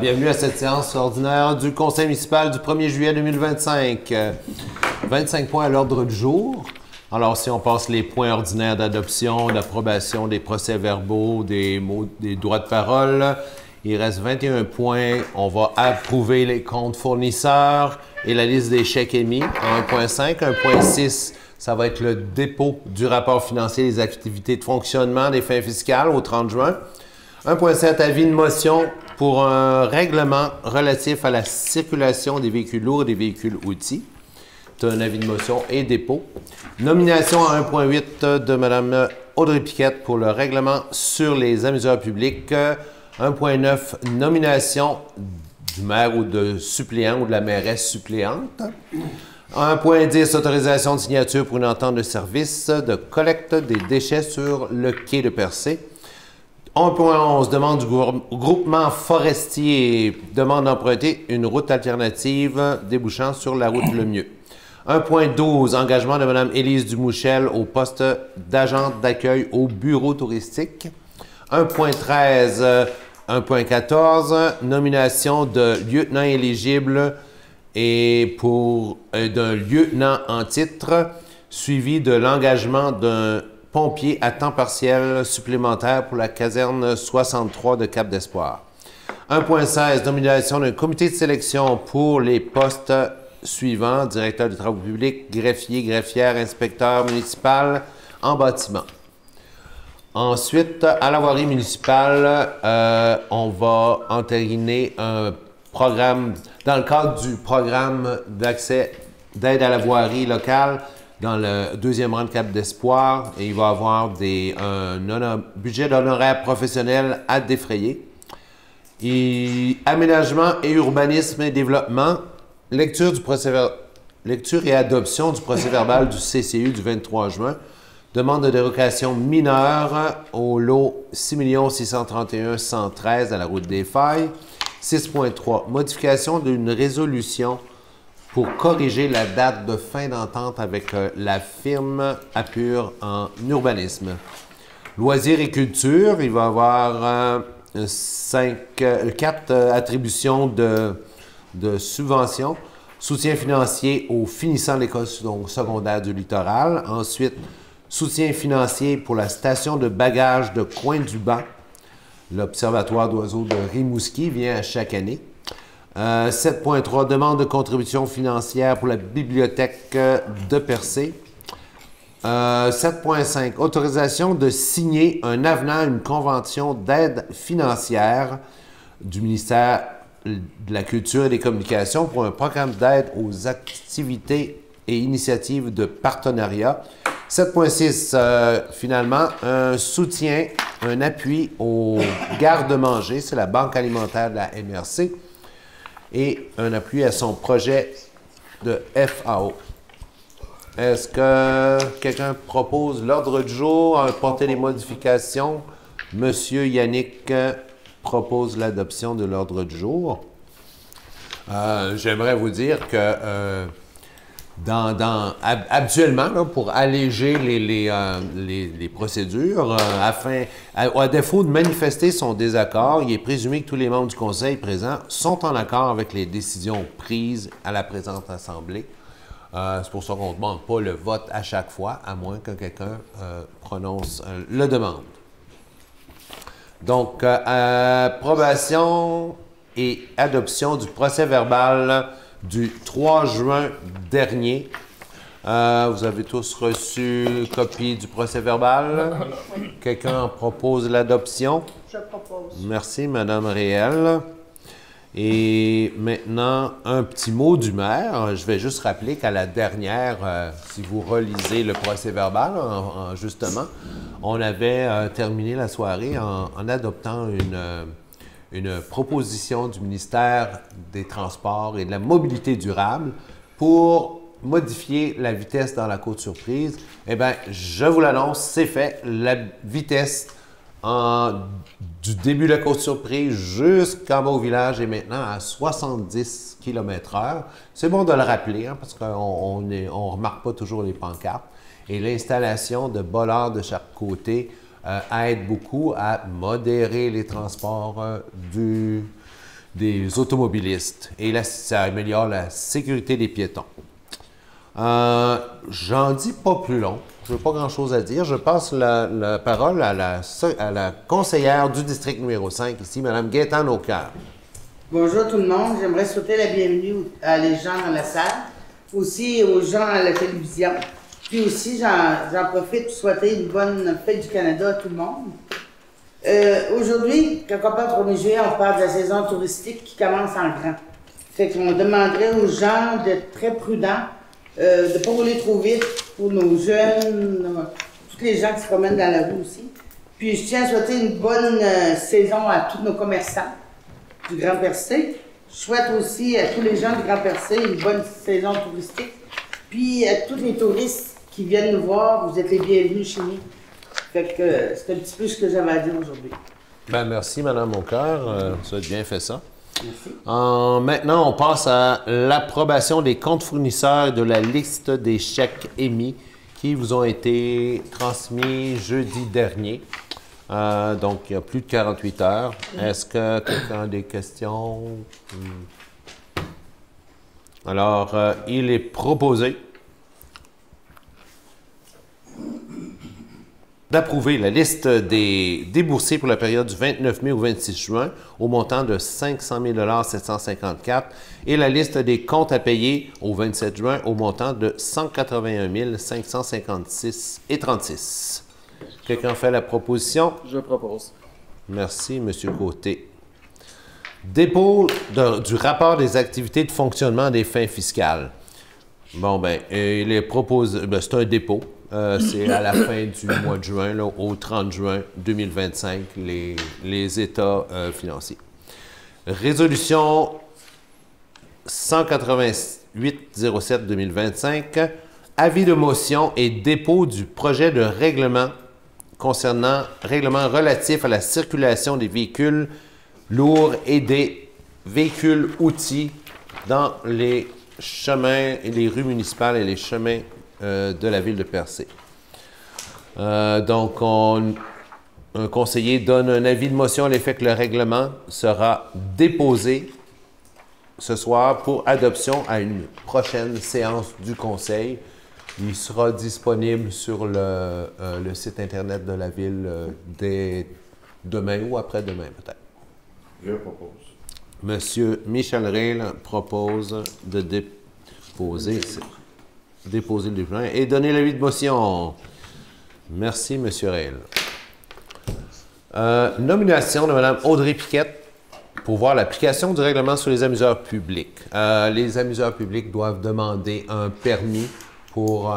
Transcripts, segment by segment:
Bienvenue à cette séance ordinaire du Conseil municipal du 1er juillet 2025. 25 points à l'ordre du jour. Alors, si on passe les points ordinaires d'adoption, d'approbation des procès-verbaux, des droits de parole, il reste 21 points. On va approuver les comptes fournisseurs et la liste des chèques émis en 1.5. 1.6, ça va être le dépôt du rapport financier des activités de fonctionnement des fins fiscales au 30 juin. 1.7, avis de motion pour un règlement relatif à la circulation des véhicules lourds et des véhicules outils. C'est un avis de motion et dépôt. Nomination à 1.8 de Mme Audrey Piquette pour le règlement sur les amuseurs publics. 1.9, nomination du maire ou de suppléant ou de la mairesse suppléante. 1.10, autorisation de signature pour une entente de service de collecte des déchets sur le quai de Percé. 1.11, demande du groupement forestier, demande d'emprunter une route alternative débouchant sur la route Le Mieux. 1.12, engagement de Mme Élise Dumouchel au poste d'agente d'accueil au bureau touristique. 1.13, 1.14, nomination de lieutenant éligible et pour d'un lieutenant en titre, suivi de l'engagement d'un pompier à temps partiel supplémentaire pour la caserne 63 de Cap-d'Espoir. 1.16, nomination d'un comité de sélection pour les postes suivants, directeur des travaux publics, greffier, greffière, inspecteur municipal en bâtiment. Ensuite, à la voirie municipale, on va entériner un programme, dans le cadre du programme d'accès d'aide à la voirie locale, dans le deuxième rang de Cap d'Espoir, et il va y avoir un budget d'honoraires professionnels à défrayer. Et aménagement et urbanisme et développement, lecture et adoption du procès-verbal du CCU du 23 juin, demande de dérogation mineure au lot 6 631 113 à la route des Failles. 6.3, modification d'une résolution pour corriger la date de fin d'entente avec la firme Appur en urbanisme. Loisirs et culture, il va y avoir 4 attributions de subventions. Soutien financier aux finissants de l'école secondaire du littoral. Ensuite, soutien financier pour la station de bagages de Coin-du-Banc. L'Observatoire d'oiseaux de Rimouski vient à chaque année. 7.3, demande de contribution financière pour la bibliothèque de Percé. 7.5, autorisation de signer un avenant à une convention d'aide financière du ministère de la Culture et des Communications pour un programme d'aide aux activités et initiatives de partenariat. 7.6, finalement, un soutien, un appui aux garde-manger, c'est la Banque alimentaire de la MRC, et un appui à son projet de FAO. Est-ce que quelqu'un propose l'ordre du jour, apporter des modifications? Monsieur Yannick propose l'adoption de l'ordre du jour. J'aimerais vous dire que habituellement, là, pour alléger les procédures, à défaut de manifester son désaccord, il est présumé que tous les membres du Conseil présents sont en accord avec les décisions prises à la présente Assemblée. C'est pour ça qu'on ne demande pas le vote à chaque fois, à moins que quelqu'un prononce le demande. Donc, approbation et adoption du procès-verbal du 3 juin dernier. Vous avez tous reçu copie du procès-verbal. Quelqu'un propose l'adoption? Je propose. Merci, Mme Réel. Et maintenant, un petit mot du maire. Je vais juste rappeler qu'à la dernière, si vous relisez le procès-verbal, justement, on avait terminé la soirée en adoptant une proposition du ministère des Transports et de la Mobilité durable pour modifier la vitesse dans la Côte-Surprise. Eh bien, je vous l'annonce, c'est fait. La vitesse du début de la Côte-Surprise jusqu'en bas au village est maintenant à 70 km/h. C'est bon de le rappeler, hein, parce qu'on ne remarque pas toujours les pancartes. Et l'installation de bollards de chaque côté aide beaucoup à modérer les transports des automobilistes. Et là, ça améliore la sécurité des piétons. J'en dis pas plus long. Je n'ai pas grand-chose à dire. Je passe la parole à la conseillère du district numéro 5, ici, Mme Gaétane Aucoeur. Bonjour tout le monde. J'aimerais souhaiter la bienvenue à les gens dans la salle, aussi aux gens à la télévision. Puis aussi, j'en profite pour souhaiter une bonne fête du Canada à tout le monde. Aujourd'hui, quand on parle du 1er juillet, on parle de la saison touristique qui commence en grand. Fait qu'on demanderait aux gens d'être très prudents, de ne pas rouler trop vite pour nos jeunes, tous les gens qui se promènent dans la rue aussi. Puis je tiens à souhaiter une bonne saison à tous nos commerçants du Grand Percé. Je souhaite aussi à tous les gens du Grand Percé une bonne saison touristique. Puis à tous les touristes qui viennent nous voir, vous êtes les bienvenus chez nous. Fait que c'est un petit peu ce que j'avais à dire aujourd'hui. Ben, merci, Mme Aucoeur. Vous avez bien fait ça. Merci. Maintenant, on passe à l'approbation des comptes fournisseurs et de la liste des chèques émis qui vous ont été transmis jeudi dernier. Donc, il y a plus de 48 heures. Est-ce que quelqu'un a des questions? Alors, il est proposé d'approuver la liste des déboursés pour la période du 29 mai au 26 juin au montant de 500 754 et la liste des comptes à payer au 27 juin au montant de 181 556,36. Quelqu'un fait la proposition? Je propose. Merci, M. Côté. Dépôt du rapport des activités de fonctionnement des fins fiscales. Bon, ben, il est proposé, c'est un dépôt. C'est à la fin du mois de juin, là, au 30 juin 2025, les états financiers. Résolution 188-07-2025, avis de motion et dépôt du projet de règlement relatif à la circulation des véhicules lourds et des véhicules outils dans les chemins, les rues municipales et les chemins de la ville de Percé. Donc, un conseiller donne un avis de motion à l'effet que le règlement sera déposé ce soir pour adoption à une prochaine séance du conseil. Il sera disponible sur le site Internet de la ville dès demain ou après-demain, peut-être. Je propose. Monsieur Michel Reil propose de déposer le document et donner l'avis de motion. Merci, M. Reil. Nomination de Mme Audrey Piquette pour voir l'application du règlement sur les amuseurs publics. Les amuseurs publics doivent demander un permis pour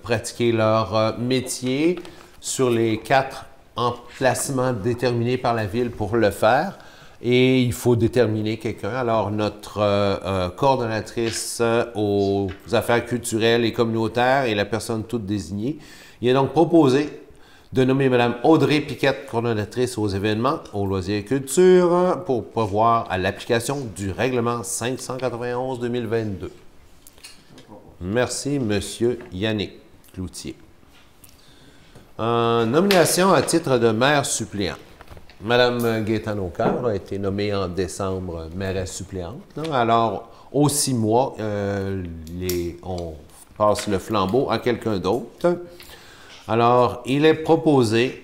pratiquer leur métier sur les 4 emplacements déterminés par la ville pour le faire. Et il faut déterminer quelqu'un. Alors, notre coordonnatrice aux affaires culturelles et communautaires est la personne toute désignée. Il est donc proposé de nommer Mme Audrey Piquette, coordonnatrice aux événements, aux loisirs et culture, pour pourvoir à l'application du règlement 591-2022. Merci, M. Yannick Cloutier. Nomination à titre de maire suppléant. Mme Gaétane Aucoeur a été nommée en décembre mairesse suppléante. Alors, aux 6 mois, on passe le flambeau à quelqu'un d'autre. Alors, il est proposé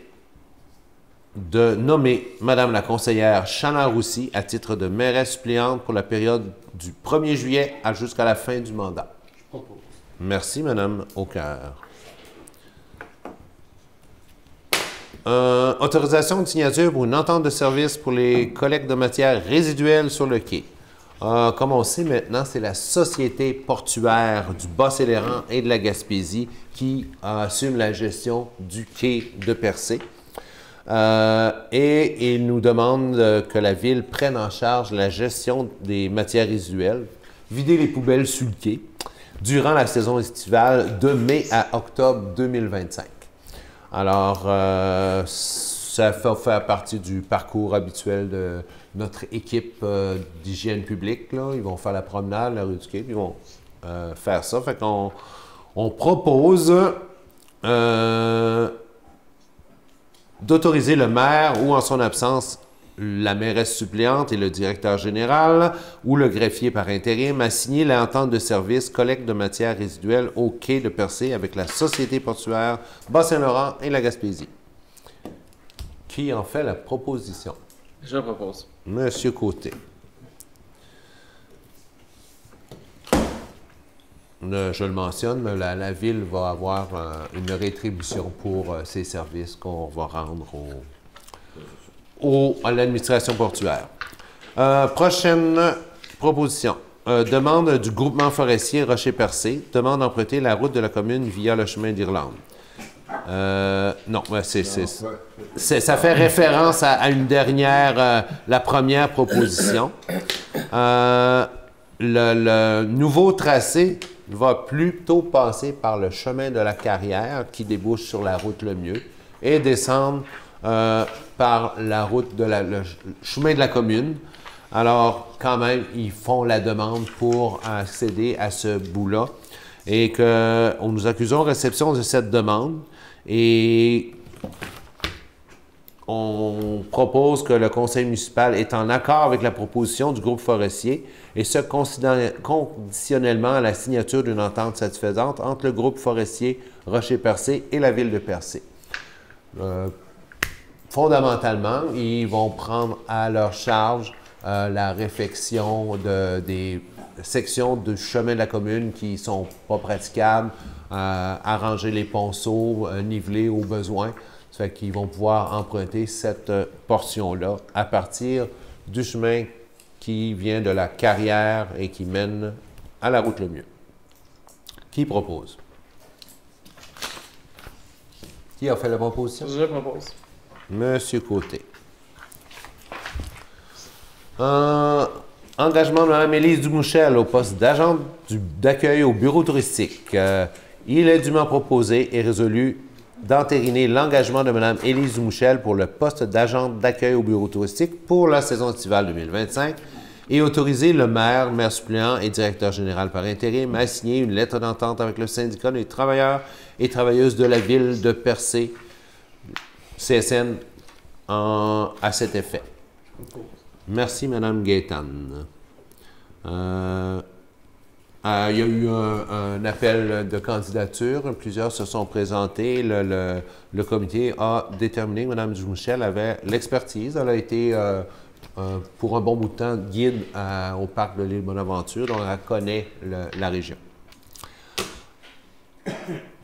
de nommer Mme la conseillère Chana Roussy à titre de mairesse suppléante pour la période du 1er juillet jusqu'à la fin du mandat. Merci, Mme Aucoeur. Autorisation de signature pour une entente de service pour les collectes de matières résiduelles sur le quai. Comme on sait maintenant, c'est la Société portuaire du Bas-Saint-Laurent et de la Gaspésie qui assume la gestion du quai de Percé. Et il nous demande que la Ville prenne en charge la gestion des matières résiduelles, vider les poubelles sur le quai, durant la saison estivale de mai à octobre 2025. Alors, ça fait faire partie du parcours habituel de notre équipe d'hygiène publique. Là. Ils vont faire la promenade, la rue du Quai, puis ils vont faire ça. Fait qu'on propose d'autoriser le maire ou, en son absence, la mairesse suppléante et le directeur général ou le greffier par intérim a signé l'entente de service collecte de matières résiduelles au quai de Percé avec la Société portuaire Bas-Saint-Laurent et la Gaspésie. Qui en fait la proposition? Je propose. Monsieur Côté. Je le mentionne, mais la Ville va avoir une rétribution pour ces services qu'on va rendre à l'administration portuaire. Prochaine proposition. Demande du groupement forestier Rocher-Percé. Demande d'emprunter la route de la commune via le chemin d'Irlande. Non, ça fait référence à une dernière, la première proposition. Le nouveau tracé va plutôt passer par le chemin de la carrière qui débouche sur la route Lemieux et descendre par la route le chemin de la commune. Alors, quand même, ils font la demande pour accéder à ce bout-là et qu'on nous accusons réception de cette demande et on propose que le conseil municipal est en accord avec la proposition du groupe forestier et ce conditionnellement à la signature d'une entente satisfaisante entre le groupe forestier Rocher-Percé et la ville de Percé. Fondamentalement, ils vont prendre à leur charge la réfection des sections du chemin de la commune qui ne sont pas praticables, arranger les ponceaux, niveler au besoin. Ça fait qu'ils vont pouvoir emprunter cette portion-là à partir du chemin qui vient de la carrière et qui mène à la route Lemieux. Qui propose? Qui a fait la proposition? Je propose. Monsieur Côté. Engagement de Mme Élise Dumouchel au poste d'agent d'accueil au bureau touristique. Il est dûment proposé et résolu d'entériner l'engagement de Mme Élise Dumouchel pour le poste d'agent d'accueil au bureau touristique pour la saison estivale 2025 et autoriser le maire suppléant et directeur général par intérim à signer une lettre d'entente avec le syndicat des travailleurs et travailleuses de la ville de Percé, CSN, à cet effet. Merci, Mme Gaétane. Il y a eu un appel de candidature. Plusieurs se sont présentés. Le comité a déterminé que Mme Dumouchel avait l'expertise. Elle a été, pour un bon bout de temps, guide au parc de l'île Bonaventure, donc elle connaît la région.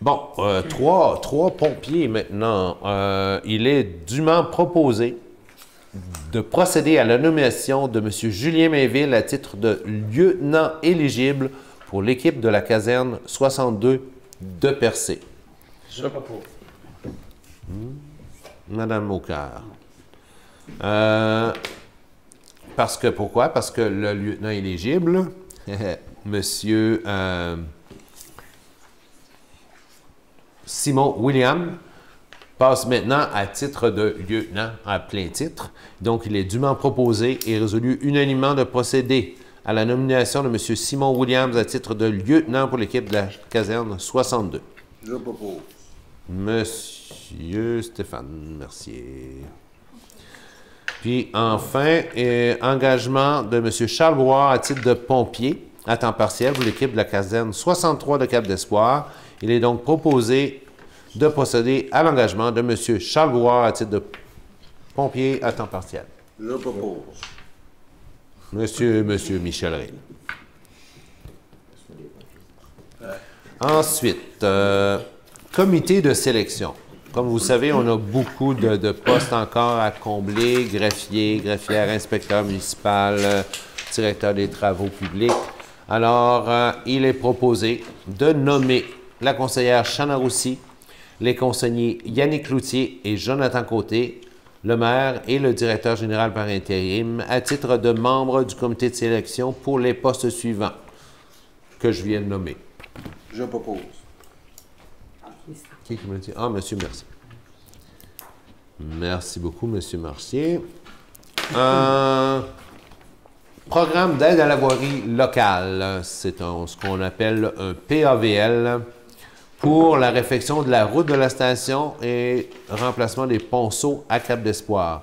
Bon, trois pompiers maintenant. Il est dûment proposé de procéder à la nomination de M. Julien Mainville à titre de lieutenant éligible pour l'équipe de la caserne 62 de Percé. Je propose. Madame Maucœur. Pourquoi? Parce que le lieutenant éligible, Monsieur Simon William, passe maintenant à titre de lieutenant à plein titre. Donc, il est dûment proposé et résolu unanimement de procéder à la nomination de M. Simon Williams à titre de lieutenant pour l'équipe de la caserne 62. Je propose. Monsieur Stéphane Mercier. Puis, enfin, engagement de M. Charles Brouard à titre de pompier à temps partiel pour l'équipe de la caserne 63 de Cap d'Espoir. Il est donc proposé de procéder à l'engagement de M. Charles Brouard à titre de pompier à temps partiel. Je propose. Monsieur Michel Rey. Ensuite, comité de sélection. Comme vous savez, on a beaucoup de postes encore à combler, greffier, greffière, inspecteur municipal, directeur des travaux publics. Alors, il est proposé de nommer la conseillère Chana Roussy, les conseillers Yannick Cloutier et Jonathan Côté, le maire et le directeur général par intérim, à titre de membres du comité de sélection pour les postes suivants que je viens de nommer. Je propose. Qui me dit? Ah, monsieur Mercier. Merci beaucoup, monsieur Mercier. Programme d'aide à la voirie locale. C'est ce qu'on appelle un PAVL pour la réfection de la route de la station et remplacement des ponceaux à Cap d'Espoir.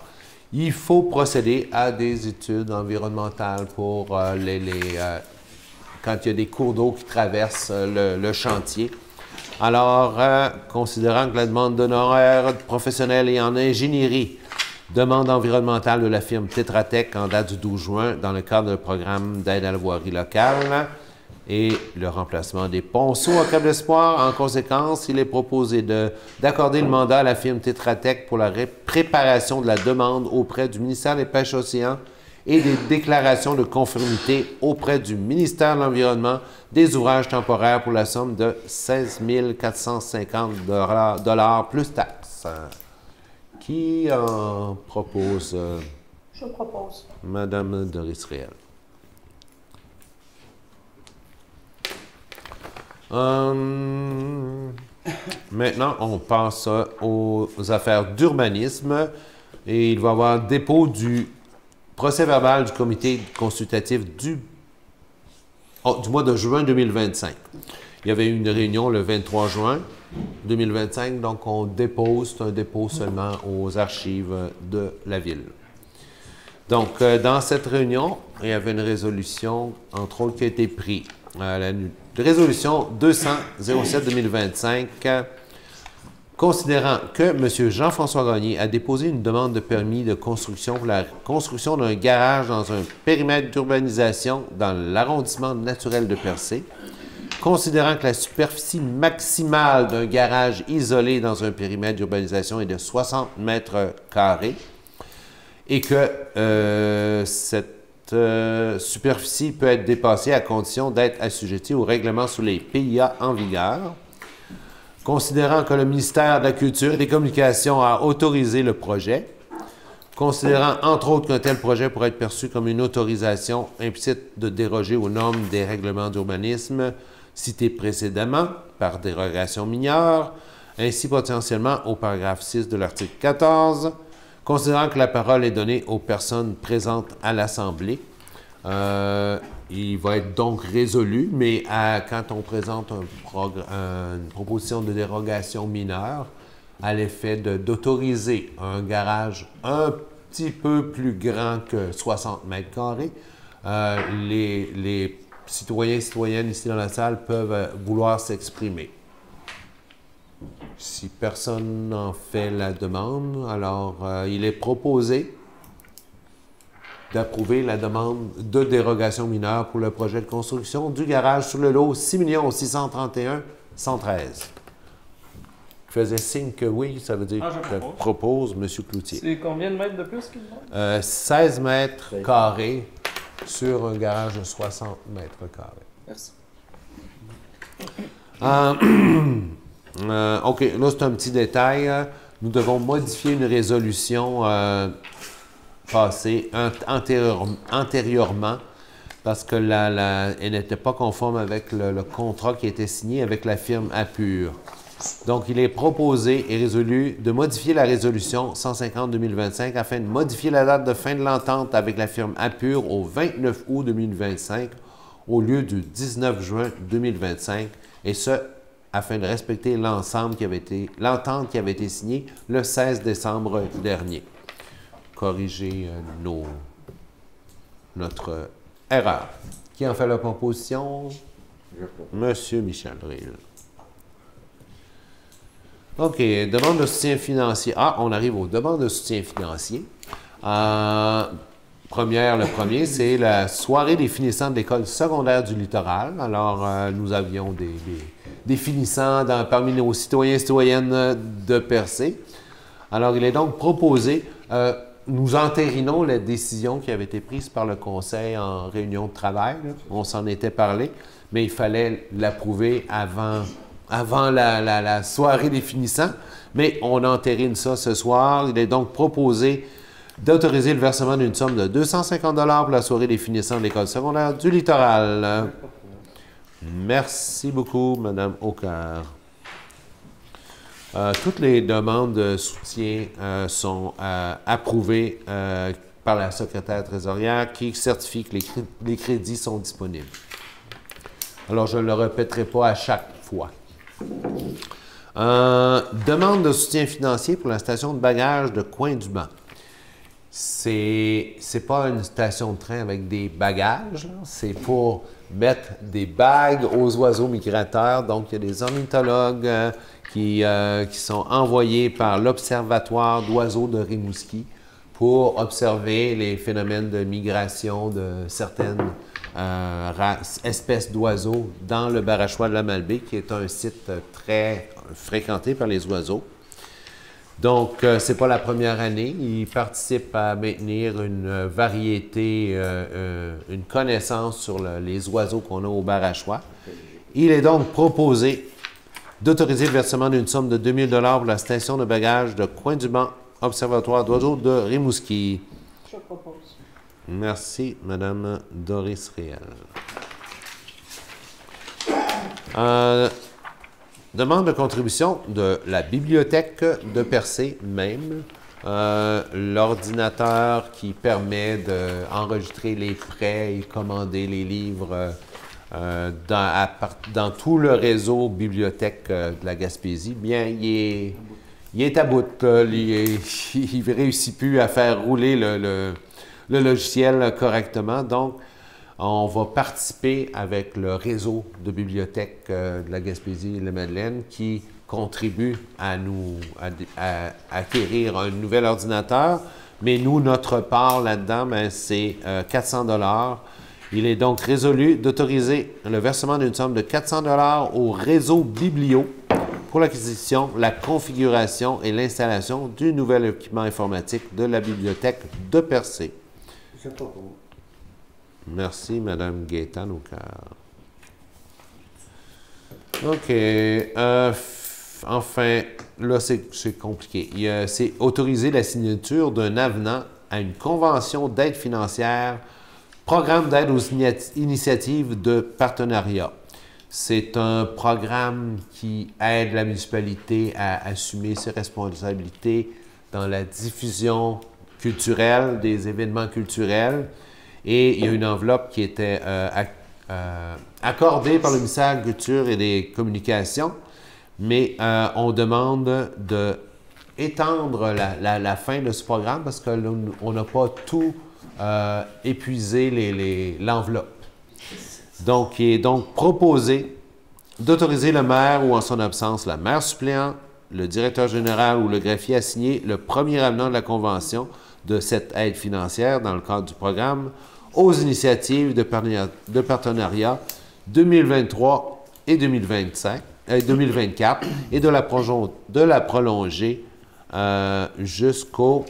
il faut procéder à des études environnementales pour quand il y a des cours d'eau qui traversent le chantier. Alors, considérant que la demande d'honoraires professionnels et en ingénierie, demande environnementale de la firme Tetra Tech en date du 12 juin dans le cadre d'un programme d'aide à la voirie locale et le remplacement des ponceaux à Cap d'Espoir. En conséquence, il est proposé d'accorder le mandat à la firme Tetra Tech pour la préparation de la demande auprès du ministère des Pêches-Océans et des déclarations de conformité auprès du ministère de l'Environnement des ouvrages temporaires pour la somme de 16 450 $ plus taxes. Qui en propose? Je propose. Madame Doris Réel. Maintenant, on passe aux affaires d'urbanisme et il va y avoir dépôt du procès-verbal du comité consultatif du mois de juin 2025. Il y avait eu une réunion le 23 juin 2025, donc on dépose, c'est un dépôt seulement aux archives de la ville. Donc, dans cette réunion, il y avait une résolution, entre autres, qui a été prise. La résolution 200-07-2025, considérant que M. Jean-François Gagné a déposé une demande de permis de construction pour la construction d'un garage dans un périmètre d'urbanisation dans l'arrondissement naturel de Percé, considérant que la superficie maximale d'un garage isolé dans un périmètre d'urbanisation est de 60 mètres carrés et que cette superficie peut être dépassée à condition d'être assujettie au règlement sur les PIA en vigueur, considérant que le ministère de la Culture et des Communications a autorisé le projet, considérant entre autres qu'un tel projet pourrait être perçu comme une autorisation implicite de déroger aux normes des règlements d'urbanisme cités précédemment par dérogation mineure, ainsi potentiellement au paragraphe 6 de l'article 14, considérant que la parole est donnée aux personnes présentes à l'Assemblée. Il va être donc résolu, mais quand on présente une proposition de dérogation mineure à l'effet d'autoriser un garage un petit peu plus grand que 60 mètres carrés, les citoyens et citoyennes ici dans la salle peuvent vouloir s'exprimer. Si personne n'en fait la demande, alors il est proposé d'approuver la demande de dérogation mineure pour le projet de construction du garage sur le lot 6 631 113. Je faisais signe que oui, ça veut dire que propose M. Cloutier. C'est combien de mètres de plus qu'il demande? 16 mètres carrés sur un garage de 60 mètres carrés. Merci. OK, là, c'est un petit détail. Nous devons modifier une résolution passée antérieurement parce que elle n'était pas conforme avec le contrat qui était signé avec la firme Appur. Donc, il est proposé et résolu de modifier la résolution 150-2025 afin de modifier la date de fin de l'entente avec la firme Appur au 29 août 2025 au lieu du 19 juin 2025, et ce, afin de respecter l'entente qui avait été signée le 16 décembre dernier. Corriger notre erreur. Qui en fait la proposition? Monsieur Michel Drille. OK, demande de soutien financier. Ah, on arrive aux demandes de soutien financier. Le premier, c'est la soirée des finissants de l'école secondaire du littoral. Alors, nous avions des finissants parmi nos citoyens et citoyennes de Percé. Alors, il est donc proposé, nous entérinons la décision qui avait été prise par le Conseil en réunion de travail. Là. On s'en était parlé, mais il fallait l'approuver avant la soirée des finissants. Mais on entérine ça ce soir. Il est donc proposé d'autoriser le versement d'une somme de 250 $ pour la soirée des finissants de l'école secondaire du littoral. Merci beaucoup, Mme Aucœur. Toutes les demandes de soutien sont approuvées par la secrétaire trésorière qui certifie que les crédits sont disponibles. Alors, je ne le répéterai pas à chaque fois. Demande de soutien financier pour la station de bagages de Coin-du-Banc. c'est pas une station de train avec des bagages, c'est pour mettre des bagues aux oiseaux migrateurs. Donc, il y a des ornithologues qui sont envoyés par l'Observatoire d'oiseaux de Rimouski pour observer les phénomènes de migration de certaines espèces d'oiseaux dans le Barachois de la Malbaie, qui est un site très fréquenté par les oiseaux. Donc, ce n'est pas la première année. Il participe à maintenir une variété, une connaissance sur les oiseaux qu'on a au Barachois. Il est donc proposé d'autoriser le versement d'une somme de 2 000 $ pour la station de bagages de Coin-du-Banc, Observatoire d'oiseaux de Rimouski. Je propose. Merci, Mme Doris Réal. Demande de contribution de la bibliothèque de Percé même. L'ordinateur qui permet d'enregistrer les prêts et commander les livres dans tout le réseau bibliothèque de la Gaspésie, bien, il est à bout. Il ne réussit plus à faire rouler le logiciel correctement. Donc, on va participer avec le réseau de bibliothèques de la Gaspésie et de la Madeleine qui contribue à acquérir un nouvel ordinateur. Mais nous, notre part là-dedans, c'est 400 $. Il est donc résolu d'autoriser le versement d'une somme de 400 $ au réseau Biblio pour l'acquisition, la configuration et l'installation du nouvel équipement informatique de la bibliothèque de Percé. Je propose. Merci, Mme Gaétane au cœur. OK. Enfin, là, c'est compliqué. C'est autoriser la signature d'un avenant à une convention d'aide financière, programme d'aide aux initiatives de partenariat. C'est un programme qui aide la municipalité à assumer ses responsabilités dans la diffusion culturelle, des événements culturels. Et il y a une enveloppe qui était accordée par le ministère de la Culture et des Communications, mais on demande d'étendre la fin de ce programme parce qu'on n'a pas tout épuisé l'enveloppe. Donc, il est donc proposé d'autoriser le maire ou en son absence le maire suppléant, le directeur général ou le greffier à signer le premier avenant de la convention de cette aide financière dans le cadre du programme aux initiatives de partenariat 2023 et 2024 et de la prolonger jusqu'au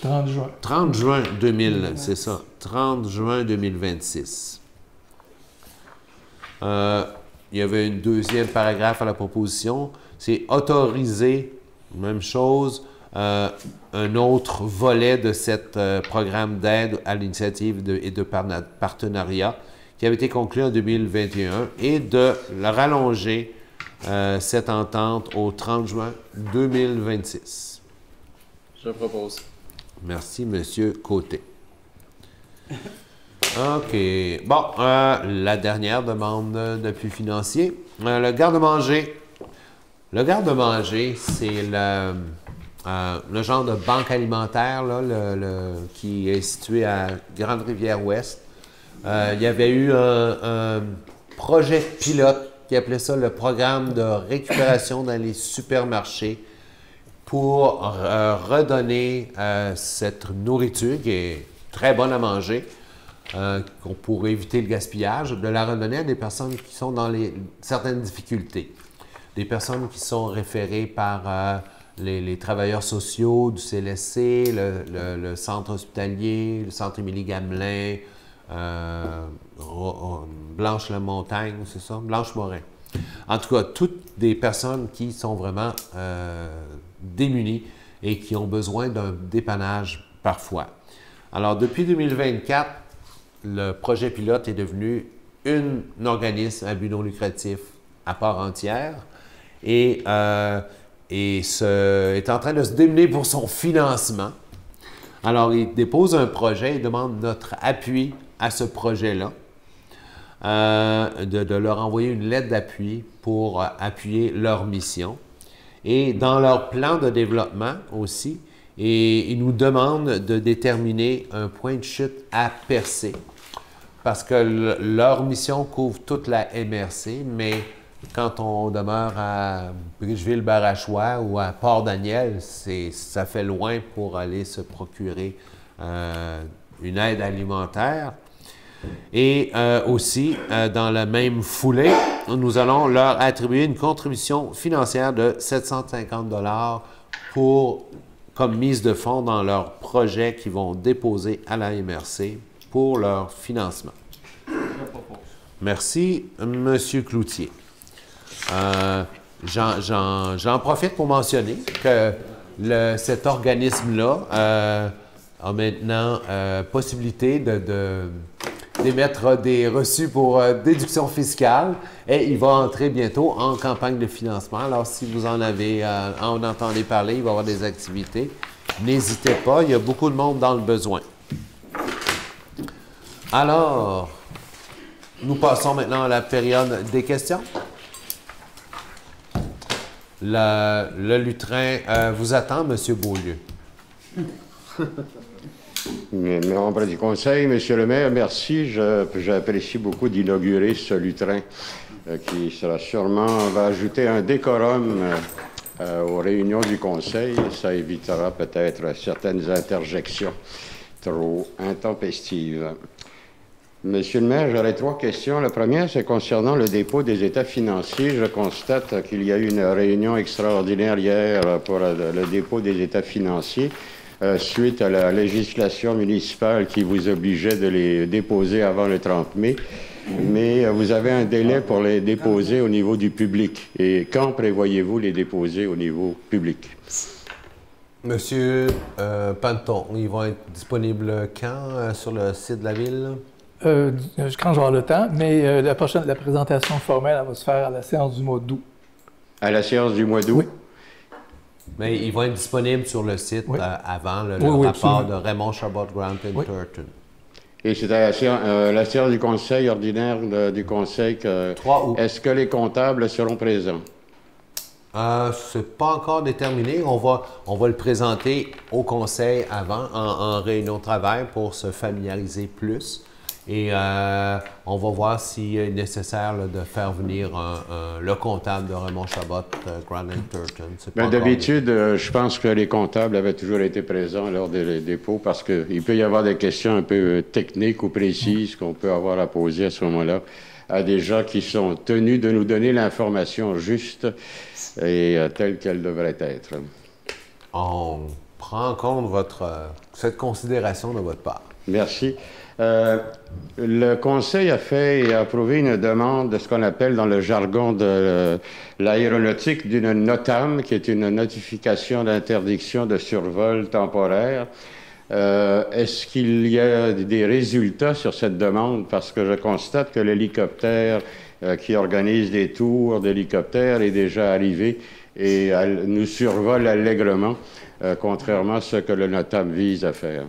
30 juin. 30 juin 2000, c'est ça, 30 juin 2026. Il y avait un deuxième paragraphe à la proposition, c'est autoriser, même chose, un autre volet de ce programme d'aide à l'initiative et de partenariat qui avait été conclu en 2021 et de le rallonger cette entente au 30 juin 2026. Je propose. Merci, M. Côté. OK. Bon, la dernière demande d'appui financier. Le garde-manger. Le garde-manger, c'est le genre de banque alimentaire là, qui est situé à Grande-Rivière-Ouest. Il y avait eu un projet pilote qui appelait ça le programme de récupération dans les supermarchés pour redonner cette nourriture qui est très bonne à manger, pour éviter le gaspillage, de la redonner à des personnes qui sont dans certaines difficultés. Des personnes qui sont référées par les travailleurs sociaux du CLSC, le centre hospitalier, le centre Émilie-Gamelin, Blanche-la-Montagne, c'est ça? Blanche-Morin. En tout cas, toutes des personnes qui sont vraiment démunies et qui ont besoin d'un dépannage parfois. Alors, depuis 2024, le projet pilote est devenu un organisme à but non lucratif à part entière et est en train de se démener pour son financement. Alors, il dépose un projet, il demande notre appui à ce projet-là, de leur envoyer une lettre d'appui pour appuyer leur mission. et dans leur plan de développement aussi, et ils nous demandent de déterminer un point de chute à percer, parce que leur mission couvre toute la MRC, mais quand on demeure à Bridgeville-Barachois ou à Port-Daniel, ça fait loin pour aller se procurer une aide alimentaire. Et aussi, dans la même foulée, nous allons leur attribuer une contribution financière de 750 $ comme mise de fonds dans leurs projets qu'ils vont déposer à la MRC pour leur financement. Merci, M. Cloutier. J'en profite pour mentionner que cet organisme-là a maintenant possibilité d'émettre des reçus pour déduction fiscale et il va entrer bientôt en campagne de financement. Alors, si vous en entendez parler, il va y avoir des activités. N'hésitez pas, il y a beaucoup de monde dans le besoin. Alors, nous passons maintenant à la période des questions. Le lutrin vous attend, M. Beaulieu. Membre du Conseil, Monsieur le maire, merci. J'apprécie beaucoup d'inaugurer ce lutrin qui va ajouter un décorum aux réunions du Conseil. Ça évitera peut-être certaines interjections trop intempestives. Monsieur le maire, j'aurais 3 questions. La première, c'est concernant le dépôt des états financiers. Je constate qu'il y a eu une réunion extraordinaire hier pour le dépôt des états financiers suite à la législation municipale qui vous obligeait de les déposer avant le 30 mai. Mais vous avez un délai pour les déposer au niveau du public. Et quand prévoyez-vous les déposer au niveau public? Monsieur Panton, ils vont être disponibles quand sur le site de la Ville? Quand j'aurai le temps, mais la présentation formelle, elle va se faire à la séance du mois d'août. À la séance du mois d'août? Oui. Mais ils vont être disponibles sur le site avant le oui, rapport absolument. de Raymond Chabot, Grant & Thornton. Et c'est à la séance du conseil ordinaire du conseil que... 3 août. Est-ce que les comptables seront présents? C'est pas encore déterminé. On va le présenter au conseil avant, en réunion de travail, pour se familiariser plus. Et on va voir s'il est nécessaire là, de faire venir le comptable de Raymond Chabot, Grant & Thornton. D'habitude, je pense que les comptables avaient toujours été présents lors des dépôts parce qu'il peut y avoir des questions un peu techniques ou précises qu'on peut avoir à poser à ce moment-là à des gens qui sont tenus de nous donner l'information juste et telle qu'elle devrait être. On prend en compte cette considération de votre part. Merci. Le Conseil a fait et a approuvé une demande de ce qu'on appelle dans le jargon de l'aéronautique d'une NOTAM, qui est une notification d'interdiction de survol temporaire. Est-ce qu'il y a des résultats sur cette demande? Parce que je constate que l'hélicoptère qui organise des tours d'hélicoptères est déjà arrivé et nous survole allègrement, contrairement à ce que le NOTAM vise à faire.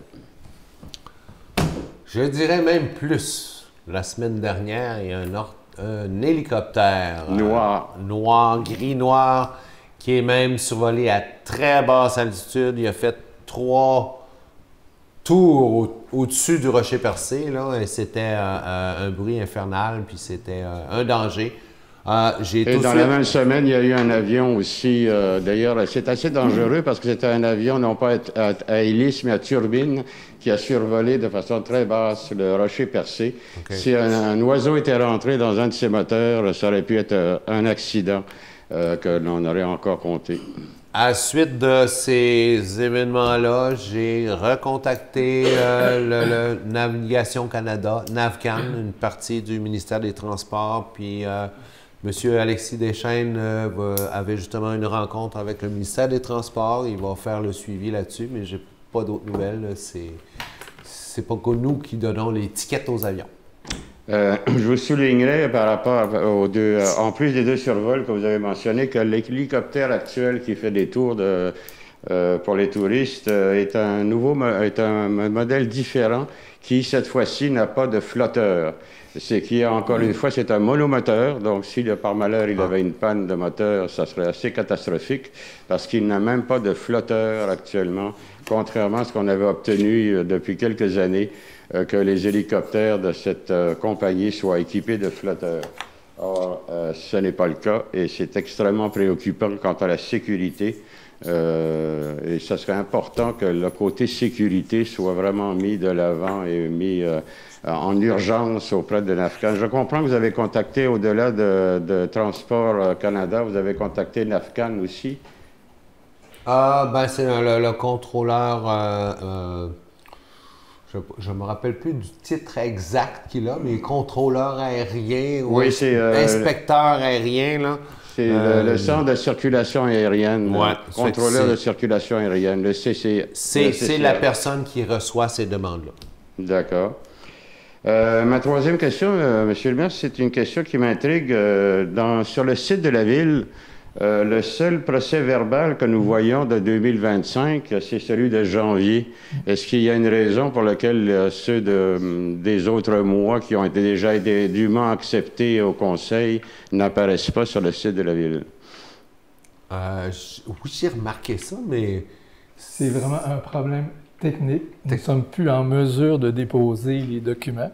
Je dirais même plus. La semaine dernière, il y a un hélicoptère noir, gris-noir, qui est même survolé à très basse altitude. Il a fait 3 tours au-dessus du rocher percé, là, et c'était un bruit infernal, puis c'était un danger. Et dans la même semaine, il y a eu un avion aussi. D'ailleurs, c'est assez dangereux parce que c'était un avion, non pas à hélice, mais à turbine, qui a survolé de façon très basse le rocher percé. Okay. Si un oiseau était rentré dans un de ses moteurs, ça aurait pu être un accident que l'on aurait encore compté. À la suite de ces événements-là, j'ai recontacté le Navigation Canada, NavCan, une partie du ministère des Transports, puis M. Alexis Deschênes avait justement une rencontre avec le ministère des Transports. Il va faire le suivi là-dessus, mais j'ai pas d'autres nouvelles. C'est pas que nous qui donnons les tickets aux avions. Je vous soulignerai par rapport aux deux, en plus des 2 survols que vous avez mentionnés, que l'hélicoptère actuel qui fait des tours pour les touristes est un modèle différent qui, cette fois-ci, n'a pas de flotteur. C'est qui, encore une fois, c'est un monomoteur. Donc, si par malheur il avait une panne de moteur, ça serait assez catastrophique parce qu'il n'a même pas de flotteur actuellement, contrairement à ce qu'on avait obtenu depuis quelques années, que les hélicoptères de cette compagnie soient équipés de flotteurs. Or, ce n'est pas le cas et c'est extrêmement préoccupant quant à la sécurité. Et ça serait important que le côté sécurité soit vraiment mis de l'avant et mis en urgence auprès de NAFCAN. Je comprends que vous avez contacté, au-delà de Transport Canada, vous avez contacté NAFCAN aussi? Ben c'est le contrôleur, je ne me rappelle plus du titre exact qu'il a, mais contrôleur aérien ou oui, c'est inspecteur aérien, là. C'est le centre de circulation aérienne, ouais, contrôleur de circulation aérienne, le CC. C'est la personne qui reçoit ces demandes-là. D'accord. Ma troisième question, Monsieur le maire, c'est une question qui m'intrigue. Sur le site de la ville, le seul procès-verbal que nous voyons de 2025, c'est celui de janvier. Est-ce qu'il y a une raison pour laquelle ceux des autres mois qui ont déjà été dûment acceptés au Conseil n'apparaissent pas sur le site de la ville? Oui, j'ai remarqué ça, mais... C'est vraiment un problème technique. Nous ne sommes plus en mesure de déposer les documents,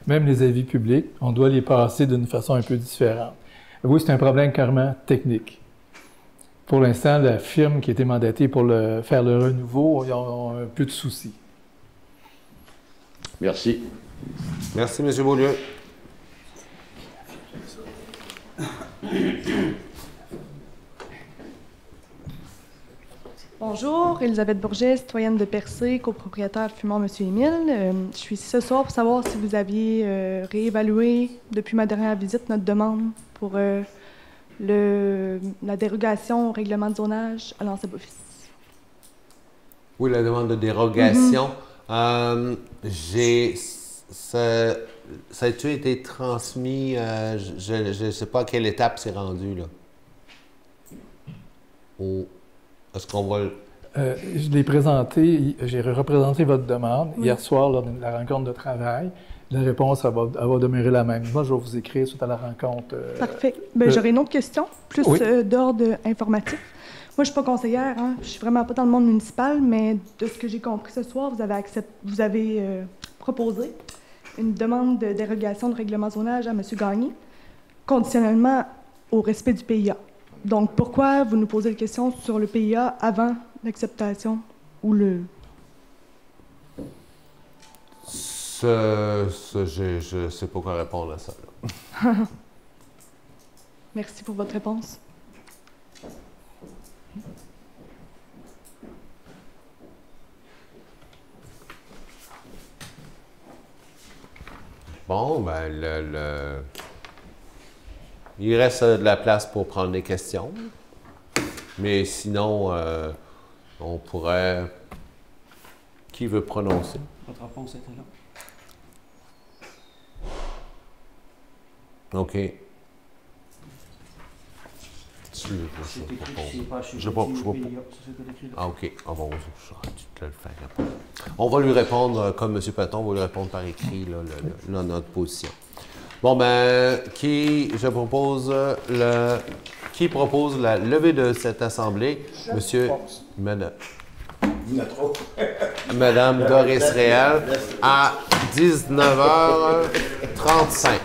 même les avis publics. On doit les passer d'une façon un peu différente. Oui, c'est un problème carrément technique. Pour l'instant, la firme qui a été mandatée pour faire le renouveau, ils ont un peu de soucis. Merci. Merci, M. Beaulieu. Bonjour, Elisabeth Bourget, citoyenne de Percé, copropriétaire fumant M. Émile. Je suis ici ce soir pour savoir si vous aviez réévalué, depuis ma dernière visite, notre demande pour la dérogation au règlement de zonage à l'Anse-Bovis. Oui, la demande de dérogation. Ça a-tu été transmis? Je ne sais pas à quelle étape c'est rendu, là. Est-ce qu'on va... Je l'ai présenté, j'ai représenté votre demande hier soir lors de la rencontre de travail. La réponse, elle va demeurer la même. Moi, je vais vous écrire suite à la rencontre. Parfait. J'aurais une autre question, plus d'ordre informatif. Moi, je ne suis pas conseillère, hein. Je ne suis vraiment pas dans le monde municipal, mais de ce que j'ai compris ce soir, vous avez proposé une demande de dérogation de règlement zonage à M. Gagné, conditionnellement au respect du PIA. Donc, pourquoi vous nous posez la question sur le PIA avant l'acceptation ou le... Je ne sais pas quoi répondre à ça. Merci pour votre réponse. Bon, ben, il reste de la place pour prendre des questions. Mais sinon, on pourrait... Qui veut prononcer? Votre réponse était là. OK. Ah, OK. Ah, bon, tu te le faire. On va lui répondre, comme M. Paton, on va lui répondre par écrit, là, notre position. Bon, ben, qui propose la levée de cette assemblée? Monsieur, Madame Doris Réal, à 19h35.